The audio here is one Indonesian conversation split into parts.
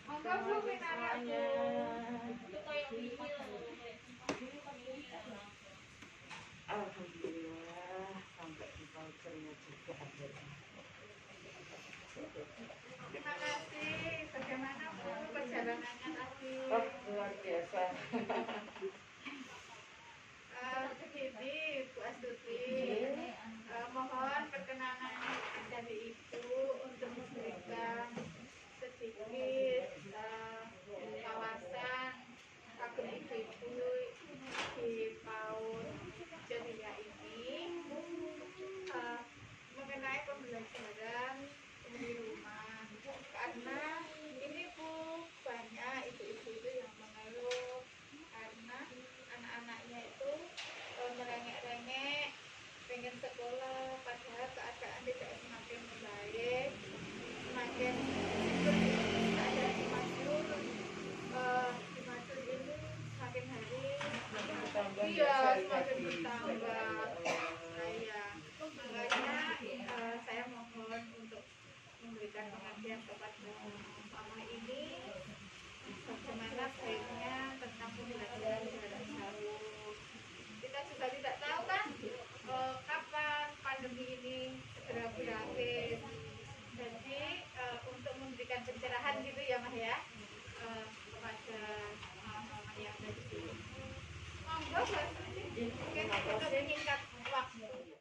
Monggo Bu pinangannya. Alhamdulillah sampai di vouchernya juga akhirnya. Terima kasih. Bagaimana Bu perjalanannya tadi? Oh, luar biasa. Begini Bu Astuti, mohon perkenanan dari Ibu untuk memberikan sedikit wawasan kagum ibu-ibu di PAUD Ceria ini mengenai pembelajaran di rumah, karena ini Bu banyak ibu-ibu itu yang mengeluh karena anak-anaknya itu merengek-rengek pengen sekolah, padahal keadaan tidak semakin membaik, semakin keadaan di Madiun ini semakin hari semakin bertambah. Makanya saya mohon untuk memberikan pengertian kepada mama ini bagaimana baiknya tentang pembelajaran jarak jauh. Kita juga tidak tahu kan kapan pandemi ini segera berakhir. Jadi untuk memberikan pencerahan gitu ya Mas ya kepada mama yang ada di sini. Monggo Mas, mungkin untuk menyingkat waktu.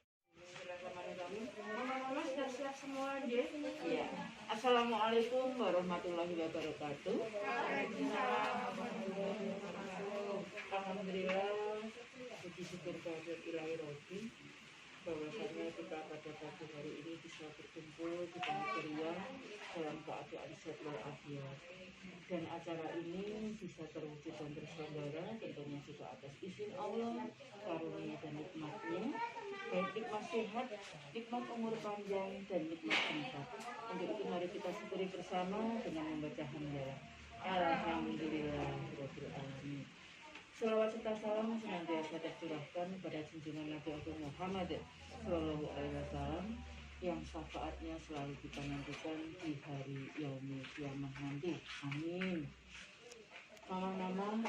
Mama siap-siap semua aja. Iya. Assalamualaikum warahmatullahi wabarakatuh. Alhamdulillah, puji syukur kehadirat Ilahi Rabbi bahwasanya kita pada pagi hari ini bisa berkumpul di Pondok Ceria dalam keadaan sehat walafiat, dan acara ini bisa terwujud dan terselenggara tentunya juga atas izin Allah, karunia dan nikmatnya, baik nikmat sehat, nikmat umur panjang, dan nikmat tempat. Untuk itu mari kita syukuri bersama dengan membaca hamdalah. Alhamdulillahirabbil alamin. Selawat serta salam senantiasa tercurahkan kepada junjungan Nabi Agung Muhammad Sallallahu Alaihi Wasallam yang syafaatnya selalu kita nantikan di hari yaumul kiamah nanti. Amin. Mama-mama,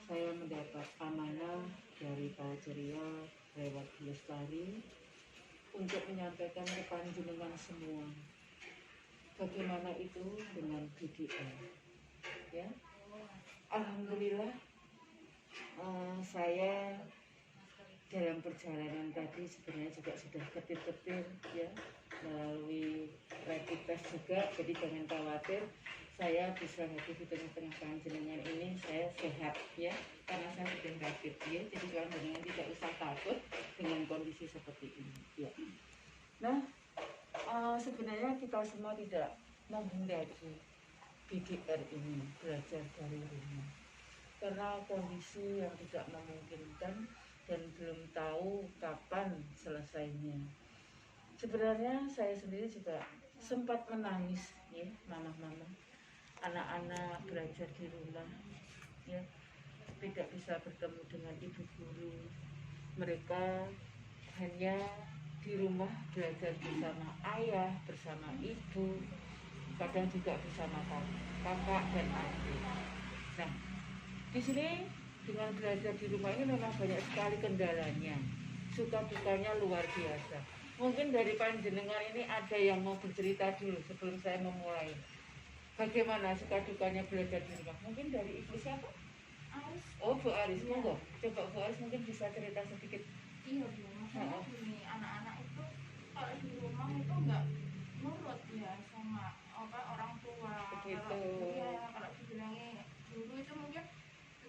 saya mendapat amanah dari PAUD Ceria lewat Bu Lestari untuk menyampaikan ke panjenengan semua bagaimana itu dengan BDR. Ya, alhamdulillah. Saya dalam perjalanan tadi sebenarnya juga sudah ketir-ketir ya, melalui rapid test juga, jadi jangan khawatir, saya bisa hadir di tengah-tengah panjenengan ini, saya sehat ya, karena saya sudah rapid ya, jadi panjenengan tidak usah takut dengan kondisi seperti ini ya. Nah, sebenarnya kita semua tidak menghendaki BDR ini, belajar dari rumah, karena kondisi yang tidak memungkinkan dan belum tahu kapan selesainya. Sebenarnya saya sendiri juga sempat menangis ya, mama-mama, anak-anak belajar di rumah ya, tidak bisa bertemu dengan ibu guru, mereka hanya di rumah belajar bersama ayah, bersama ibu, kadang juga bersama kakak dan adik. Nah, di sini dengan belajar di rumah ini memang banyak sekali kendalanya, suka dukanya luar biasa. Mungkin dari panjenengan ini ada yang mau bercerita dulu sebelum saya memulai. Bagaimana suka dukanya belajar di rumah? Mungkin dari ibu siapa? Aris. Oh, Bu Aris, monggo. Coba Bu Aris mungkin bisa cerita sedikit. Iya Bu, maksudnya gini, anak-anak itu kalau di rumah itu enggak nurut ya sama orang tua. Begitu. Kalau dibilangin dulu itu mungkin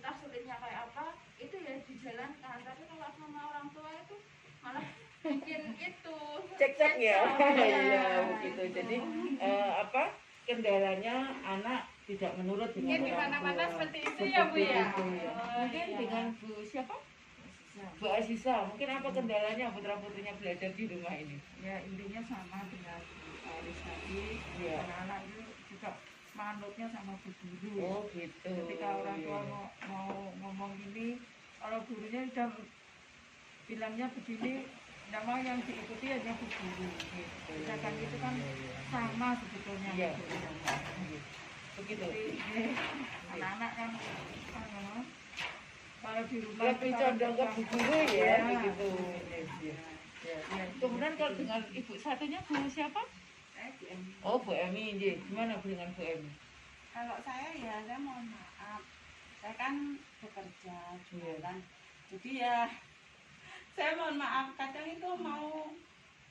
entah sulitnya kayak apa, itu ya dijalankan. Tapi kalau sama orang tua itu malah bikin itu cek-cek ya. Iya begitu. Jadi kendalanya anak tidak menurut dengan mungkin orang tua. Dimana-mana seperti itu ya Bu ya. Mungkin iya. Dengan Bu siapa? Bu Aziza, mungkin apa kendalanya putra-putrinya belajar di rumah ini? Ya intinya sama dengan Bu Aris tadi, ya. Anak-anak itu juga manutnya sama bu guru. Oh gitu. Ketika orang tua mau ngomong ini, kalau gurunya udah bilangnya begini, nggak mau yang diikuti hanya Bu Guru. Sedangkan itu kan sama sebetulnya. Iya. gitu. Begitu. Jadi, anak-anak kan kalau di rumah Lebih kita condong ke kan- Bu Guru ya, Iya. begitu. Ya. Iya. Kemudian kalau dengan ibu satunya Bu siapa? Oh, Bu Emi, nggih. Gimana dengan Bu Emi? Kalau saya ya saya mohon maaf, saya kan bekerja jualan, jadi ya saya mohon maaf kadang itu mau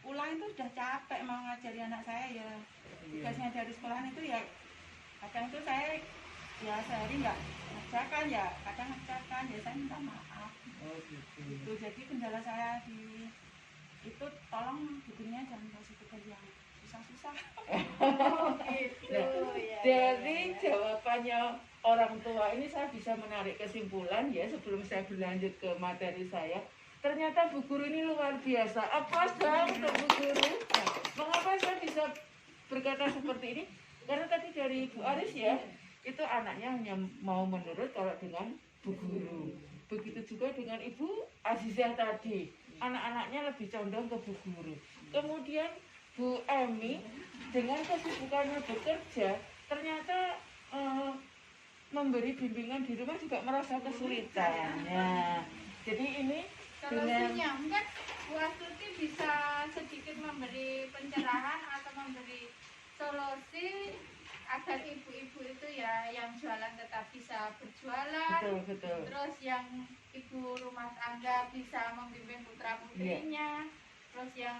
pulang itu udah capek mau ngajari anak saya ya tugasnya dari sekolahan itu ya kadang itu saya ya sehari nggak ngerjakan ya kadang ngerjakan ya saya minta maaf Oh, gitu. itu jadi kendala saya di itu tolong bukunya jangan kasih tugas yang susah-susah. Oh gitu ya. Dari jawabannya orang tua ini saya bisa menarik kesimpulan ya sebelum saya berlanjut ke materi saya. Ternyata Bu Guru ini luar biasa. Aplaus dong untuk Bu Guru. Nah, mengapa saya bisa berkata seperti ini? Karena tadi dari Bu Aris ya, itu anaknya hanya mau menurut kalau dengan Bu Guru. Begitu juga dengan Ibu Azizah tadi. Anak-anaknya lebih condong ke Bu Guru. Kemudian Bu Emi dengan kesibukannya bekerja ternyata memberi bimbingan di rumah juga merasa kesulitan. Ya. Jadi ini Solusinya mungkin Bu Astuti bisa sedikit memberi pencerahan atau memberi solusi agar ibu-ibu itu ya yang jualan tetap bisa berjualan, betul. terus yang ibu rumah tangga bisa membimbing putra putrinya, terus yang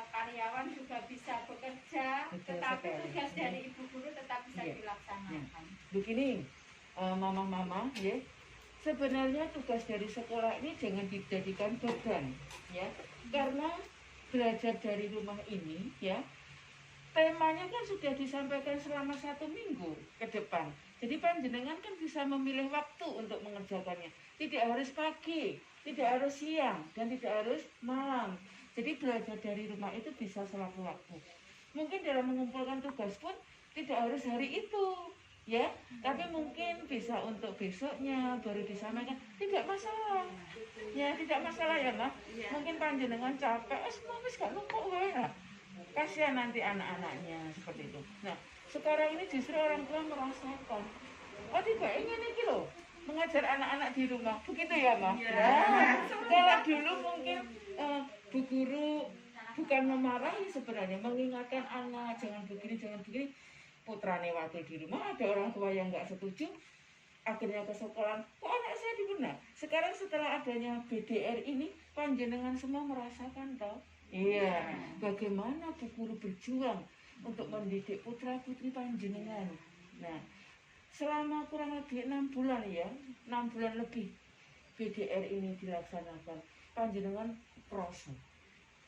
karyawan juga bisa bekerja, Betul tetapi sekali. tugas dari ibu guru tetap bisa Iya. dilaksanakan. Begini, mama-mama ya. Sebenarnya tugas dari sekolah ini jangan dijadikan beban ya. Karena belajar dari rumah ini ya, temanya kan sudah disampaikan selama 1 minggu ke depan. Jadi panjenengan kan bisa memilih waktu untuk mengerjakannya. Tidak harus pagi, tidak harus siang, dan tidak harus malam. Jadi belajar dari rumah itu bisa sewaktu-waktu. Mungkin dalam mengumpulkan tugas pun tidak harus hari itu, ya. Tapi mungkin bisa untuk besoknya baru disampaikan. Tidak masalah, ya tidak masalah ya Mak. Mungkin panjenengan capek, semua wis gak numpuk wae. Kasihan nanti anak-anaknya seperti itu. Nah, sekarang ini justru orang tua merasakan, oh tidak ingin ini loh, mengajar anak-anak di rumah. Begitu ya, Mak? Nah, kalau dulu mungkin Bu Guru bukan memarahi sebenarnya, mengingatkan anak, jangan begini, putrane wakil di rumah, ada orang tua yang nggak setuju, akhirnya ke sekolah, kok anak saya dibenar? Sekarang setelah adanya BDR ini, panjenengan semua merasakan toh? Iya, bagaimana Bu Guru berjuang untuk mendidik putra-putri panjenengan. Nah, selama kurang lebih 6 bulan ya, 6 bulan lebih BDR ini dilaksanakan, panjenengan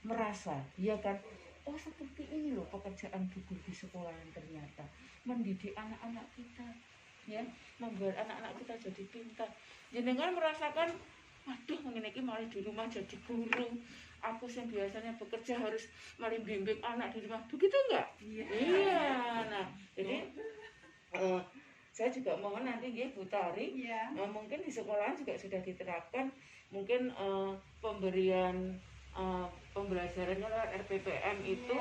merasa, ya kan, oh seperti ini loh pekerjaan Bu Guru di sekolah yang ternyata mendidik anak-anak kita, ya, membuat anak-anak kita jadi pintar. Jenengan merasakan, waduh, mengenai malah di rumah jadi guru. Aku yang biasanya bekerja harus bimbing anak di rumah, begitu enggak? Iya. Nah, jadi saya juga mohon nanti Bu Tari, mungkin di sekolahan juga sudah diterapkan, mungkin pemberian pembelajarannya lewat RPPM itu.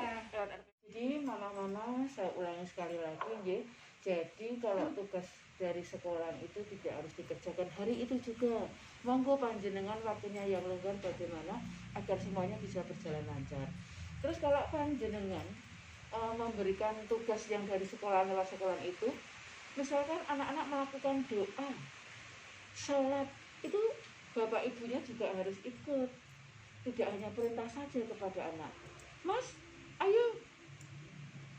Jadi mama-mama saya ulangi sekali lagi, jadi kalau tugas dari sekolah itu tidak harus dikerjakan hari itu juga. Monggo panjenengan waktunya yang longgar bagaimana agar semuanya bisa berjalan lancar. Terus kalau panjenengan memberikan tugas yang dari sekolah lewat sekolah itu, misalkan anak-anak melakukan doa, sholat, itu bapak ibunya juga harus ikut. Tidak hanya perintah saja kepada anak, Mas, ayo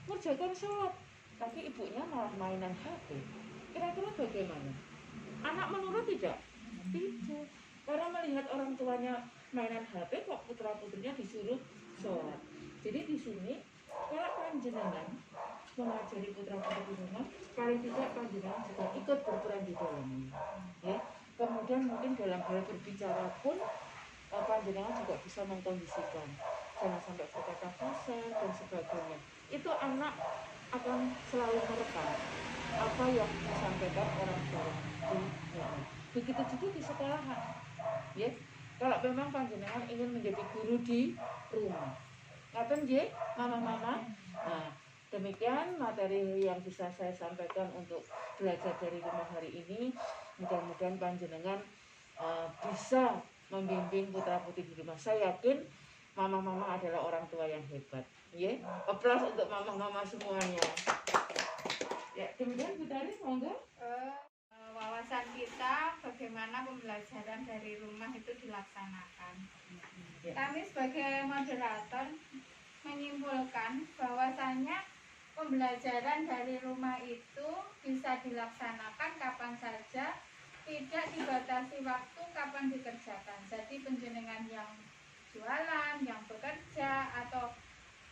ngerjakan sholat, tapi ibunya malah mainan HP. Kira-kira bagaimana? Anak menurut tidak? Tidak. Karena melihat orang tuanya mainan HP, kok putra-putrinya disuruh sholat. Jadi di sini, kalau panjenengan mengajari putra-putri di rumah, paling tidak panjenengan juga ikut berperan di dalamnya. Ya. Kemudian mungkin dalam hal berbicara pun, panjenengan juga bisa mengkondisikan. Jangan sampai berkata kasar dan sebagainya. Itu anak akan selalu merekam apa yang disampaikan orang tua di rumah. Begitu juga di sekolahan, ya. Kalau memang panjenengan ingin menjadi guru di rumah. Ngaten nggih, mama-mama. Nah, demikian materi yang bisa saya sampaikan untuk belajar dari rumah hari ini. Mudah-mudahan panjenengan bisa membimbing putra-putri di rumah. Saya yakin mama-mama adalah orang tua yang hebat. Ya, aplaus untuk mama-mama semuanya. Ya, demikian Bu Tari, monggo. Wawasan kita bagaimana pembelajaran dari rumah itu dilaksanakan. Ya. Kami sebagai moderator menyimpulkan bahwasannya pembelajaran dari rumah itu bisa dilaksanakan kapan saja, tidak dibatasi waktu kapan dikerjakan. Jadi penjenengan yang jualan, yang bekerja, atau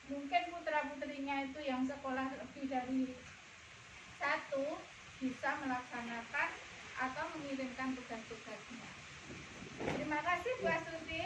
mungkin putra-putrinya itu yang sekolah lebih dari satu bisa melaksanakan atau mengirimkan tugas-tugasnya. Terima kasih Bu Astuti.